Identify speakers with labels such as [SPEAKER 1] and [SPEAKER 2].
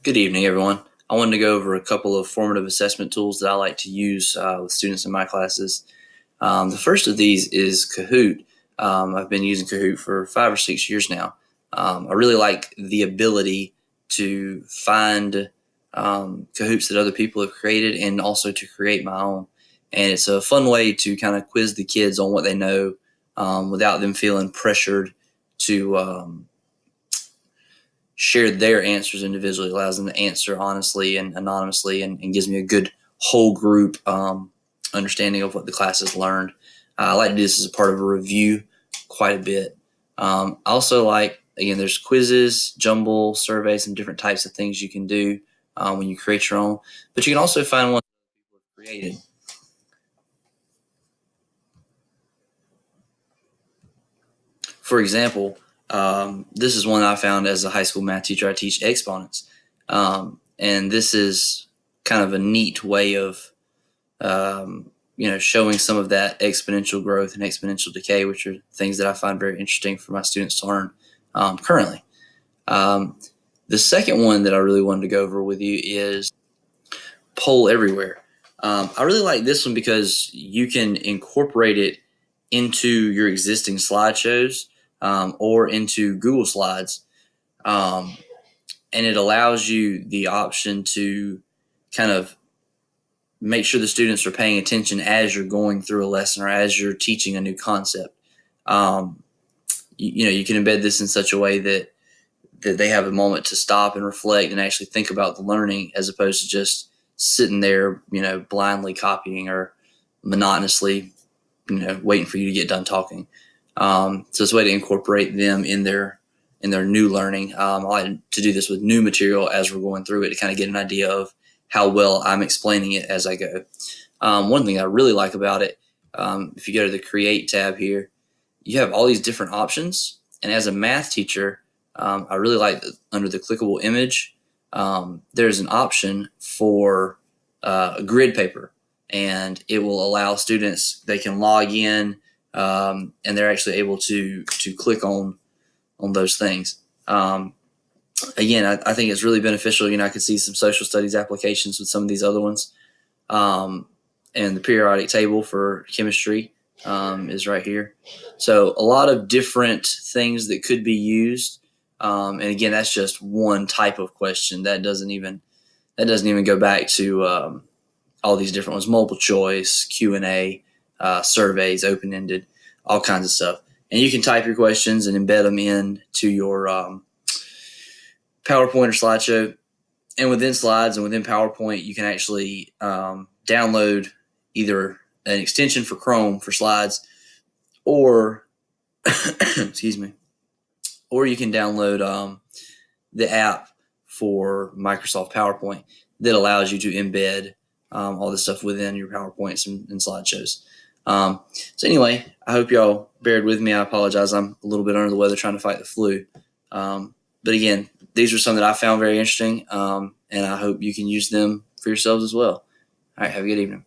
[SPEAKER 1] Good evening, everyone. I wanted to go over a couple of formative assessment tools that I like to use with students in my classes. The first of these is Kahoot. I've been using Kahoot for 5 or 6 years now. I really like the ability to find Kahoots that other people have created and also to create my own. And it's a fun way to kind of quiz the kids on what they know without them feeling pressured to share their answers individually. It allows them to answer honestly and anonymously, and gives me a good whole group understanding of what the class has learned. I like to do this as a part of a review quite a bit. I also like, again, there's quizzes, jumble, surveys, and different types of things you can do when you create your own. But you can also find ones that people have created. For example, this is one I found as a high school math teacher. I teach exponents. And this is kind of a neat way of showing some of that exponential growth and exponential decay, which are things that I find very interesting for my students to learn currently. The second one that I really wanted to go over with you is Poll Everywhere. I really like this one because you can incorporate it into your existing slideshows or into Google Slides. And it allows you the option to kind of make sure the students are paying attention as you're going through a lesson or as you're teaching a new concept. You can embed this in such a way that they have a moment to stop and reflect and actually think about the learning, as opposed to just sitting there, blindly copying or monotonously, waiting for you to get done talking. So it's a way to incorporate them in their new learning. I like to do this with new material as we're going through it to kind of get an idea of how well I'm explaining it as I go. One thing I really like about it, if you go to the Create tab here, you have all these different options. And as a math teacher, I really like that under the clickable image, there's an option for a grid paper, and it will allow students, they can log in and they're actually able to click on those things. Again, I think it's really beneficial. I could see some social studies applications with some of these other ones. And the periodic table for chemistry is right here. So a lot of different things that could be used. And again, that's just one type of question. That doesn't even go back to all these different ones: multiple choice, Q&A, surveys, open-ended, all kinds of stuff. And you can type your questions and embed them into your PowerPoint or slideshow. And within slides and within PowerPoint, you can actually download either an extension for Chrome for slides, or excuse me, or you can download the app for Microsoft PowerPoint that allows you to embed all this stuff within your PowerPoints and slideshows. So anyway, I hope y'all bared with me. I apologize. I'm a little bit under the weather trying to fight the flu. But again, these are some that I found very interesting, and I hope you can use them for yourselves as well. All right, have a good evening.